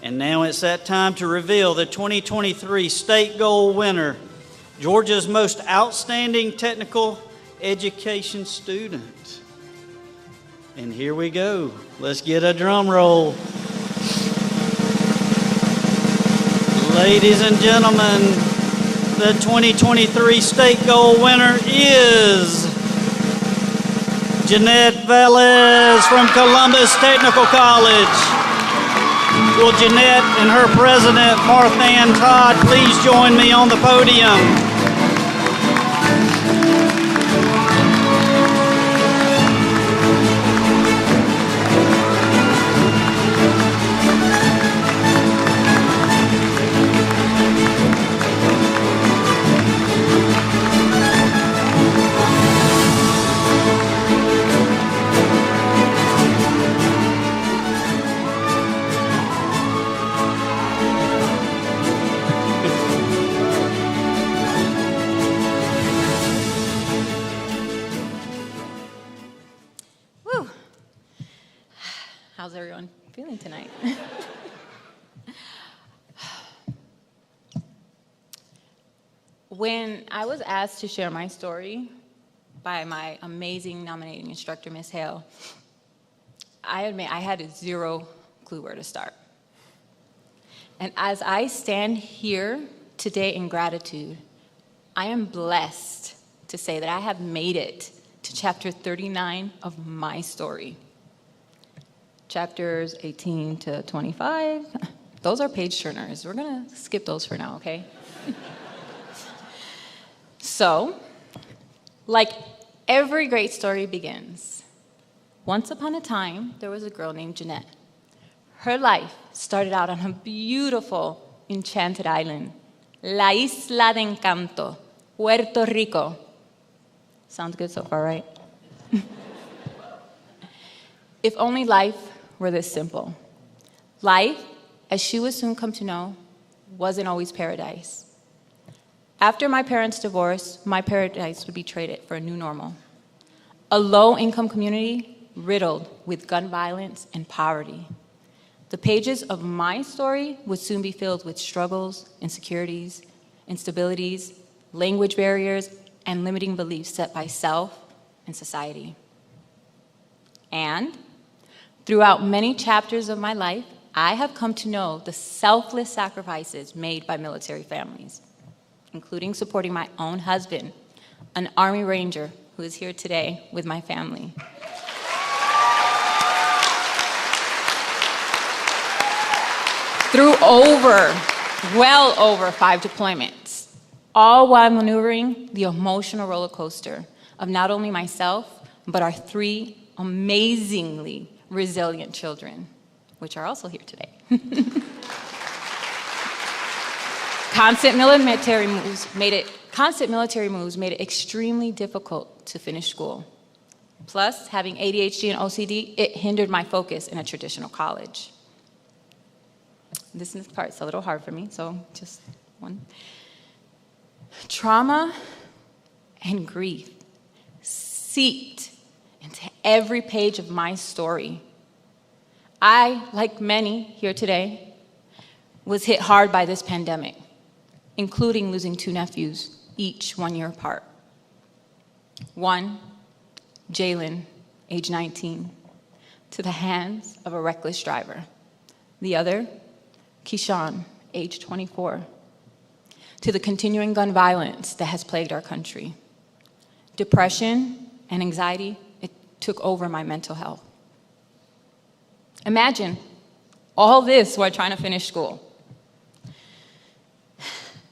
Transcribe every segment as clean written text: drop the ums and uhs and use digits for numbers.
And now it's that time to reveal the 2023 State Gold winner, Georgia's most outstanding technical education student. And here we go. Let's get a drum roll. Ladies and gentlemen, the 2023 State Gold winner is Janette Velez from Columbus Technical College. Will Janette and her president, Martha Ann Todd, please join me on the podium? How's everyone feeling tonight? When I was asked to share my story by my amazing nominating instructor, Ms. Hale, I admit I had zero clue where to start. And as I stand here today in gratitude, I am blessed to say that I have made it to chapter 39 of my story. Chapters 18 to 25, those are page turners. We're gonna skip those for now, okay? So, like every great story begins. Once upon a time, there was a girl named Janette. Her life started out on a beautiful, enchanted island, La Isla de Encanto, Puerto Rico. Sounds good so far, right? If only life were this simple. Life, as she would soon come to know, wasn't always paradise. After my parents' divorce, my paradise would be traded for a new normal. A low-income community riddled with gun violence and poverty. The pages of my story would soon be filled with struggles, insecurities, instabilities, language barriers, and limiting beliefs set by self and society. And throughout many chapters of my life, I have come to know the selfless sacrifices made by military families, including supporting my own husband, an Army Ranger who is here today with my family. Through well over 5 deployments, all while maneuvering the emotional roller coaster of not only myself, but our 3 amazingly resilient children, which are also here today. Constant military moves made it extremely difficult to finish school. Plus, having ADHD and OCD, it hindered my focus in a traditional college. This part's a little hard for me, so just one. Trauma and grief seeped into every page of my story. I, like many here today, was hit hard by this pandemic, including losing 2 nephews, each 1 year apart. One, Jalen, age 19, to the hands of a reckless driver. The other, Keyshawn, age 24, to the continuing gun violence that has plagued our country. Depression and anxiety, it took over my mental health. Imagine all this while trying to finish school.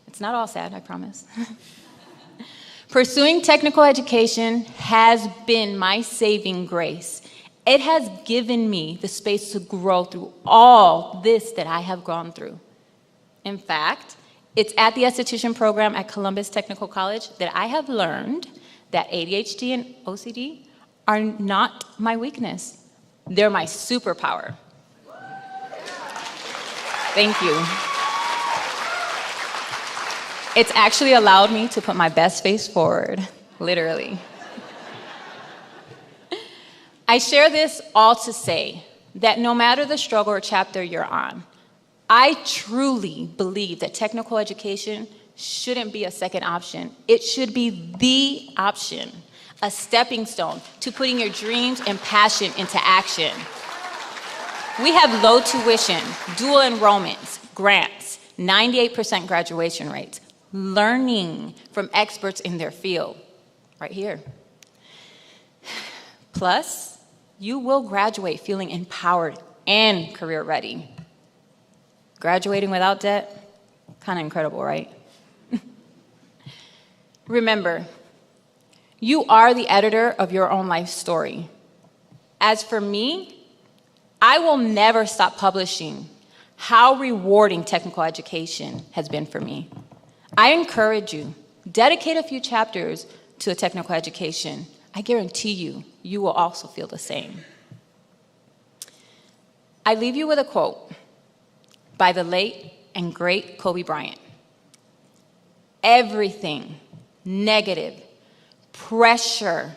It's not all sad, I promise. Pursuing technical education has been my saving grace. It has given me the space to grow through all this that I have gone through. In fact, it's at the esthetician program at Columbus Technical College that I have learned that ADHD and OCD are not my weakness. They're my superpower. Thank you. It's actually allowed me to put my best face forward, literally. I share this all to say that no matter the struggle or chapter you're on, I truly believe that technical education shouldn't be a second option. It should be the option, a stepping stone to putting your dreams and passion into action. We have low tuition, dual enrollments, grants, 98% graduation rates, learning from experts in their field, right here. Plus, you will graduate feeling empowered and career ready. Graduating without debt, kind of incredible, right? Remember, you are the editor of your own life story. As for me, I will never stop publishing how rewarding technical education has been for me. I encourage you, dedicate a few chapters to a technical education. I guarantee you, you will also feel the same. I leave you with a quote by the late and great Kobe Bryant. Everything negative, pressure,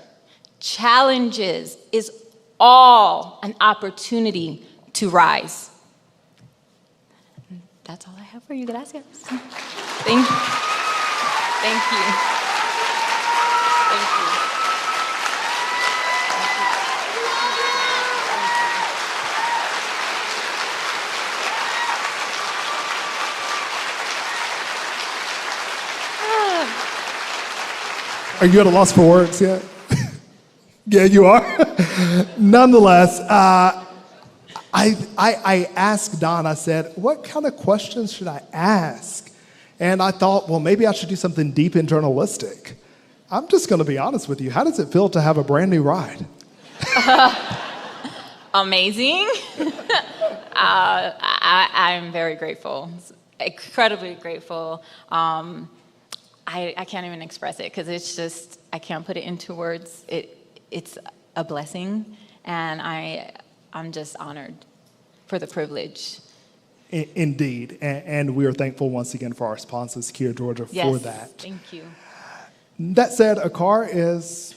challenges is all an opportunity to rise. That's all I have for you. Gracias. Thank you. Thank you. Thank you. Are you at a loss for words yet? Yeah, you are. Nonetheless, I asked Don, I said, what kind of questions should I ask? And I thought, well, maybe I should do something deep and journalistic. I'm just going to be honest with you. How does it feel to have a brand new ride? Amazing. I'm very grateful, incredibly grateful. I can't even express it because it's just, I can't put it into words. It's a blessing, and I'm just honored for the privilege. Indeed, and we are thankful once again for our sponsors, Kia Georgia, for that. Thank you. That said, a car is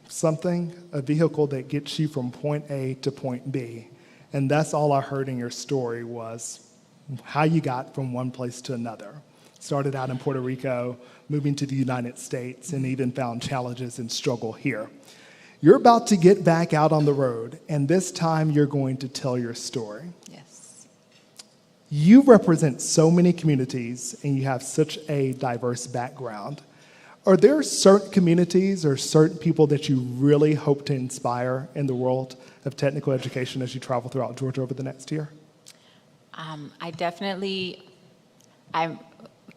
something, a vehicle that gets you from point A to point B, and that's all I heard in your story was how you got from one place to another. Started out in Puerto Rico, moving to the United States, and even found challenges and struggle here. You're about to get back out on the road, and this time you're going to tell your story. Yes. You represent so many communities, and you have such a diverse background. Are there certain communities or certain people that you really hope to inspire in the world of technical education as you travel throughout Georgia over the next year? I'm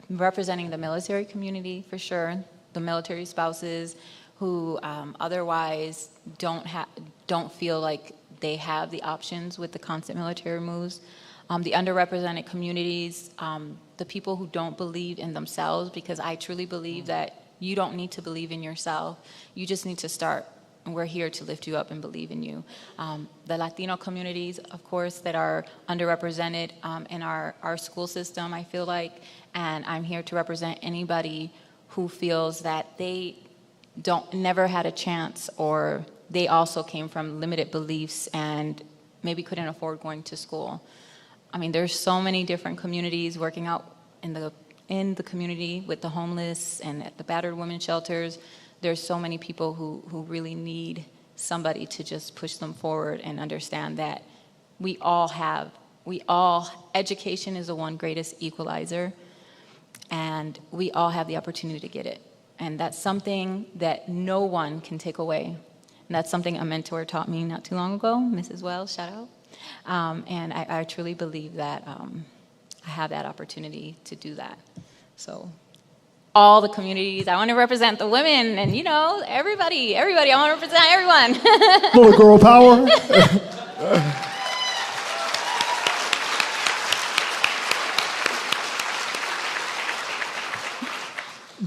representing the military community for sure, the military spouses who otherwise don't feel like they have the options with the constant military moves. The underrepresented communities, the people who don't believe in themselves, because I truly believe that you don't need to believe in yourself. You just need to start. And we're here to lift you up and believe in you. The Latino communities, of course, that are underrepresented in our school system, I feel like, and I'm here to represent anybody who feels that they never had a chance, or they also came from limited beliefs and maybe couldn't afford going to school. I mean, there's so many different communities working out in the community with the homeless and at the battered women's shelters. There's so many people who really need somebody to just push them forward and understand that education is the one greatest equalizer, and we all have the opportunity to get it. And that's something that no one can take away. And that's something a mentor taught me not too long ago, Mrs. Wells, shout out. And I truly believe that I have that opportunity to do that. So all the communities, I want to represent the women and, everybody, I want to represent everyone. Little girl power.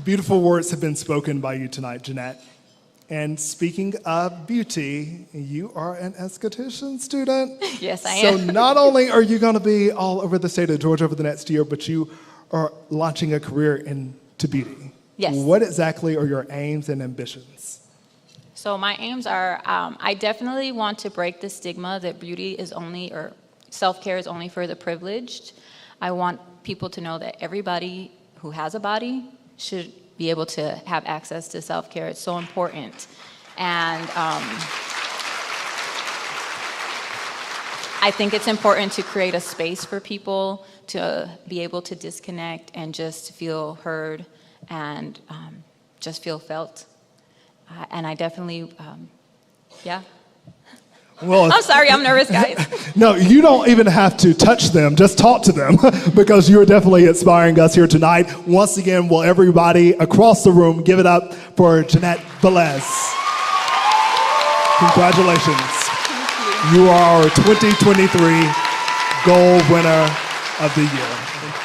Beautiful words have been spoken by you tonight, Janette. And speaking of beauty, you are an esthetician student. Yes, I am. So not only are you going to be all over the state of Georgia over the next year, but you are launching a career into beauty. Yes. What exactly are your aims and ambitions? So my aims are, I definitely want to break the stigma that beauty is only, or self-care is only for the privileged. I want people to know that everybody who has a body should be able to have access to self-care. It's so important. And I think it's important to create a space for people to be able to disconnect and just feel heard and just feel felt. And I definitely, yeah. Well, I'm sorry, I'm nervous, guys. no, you don't even have to touch them. Just talk to them because you are definitely inspiring us here tonight. Once again, will everybody across the room give it up for Janette Velez. Congratulations. Thank you. You are our 2023 Gold Winner of the Year.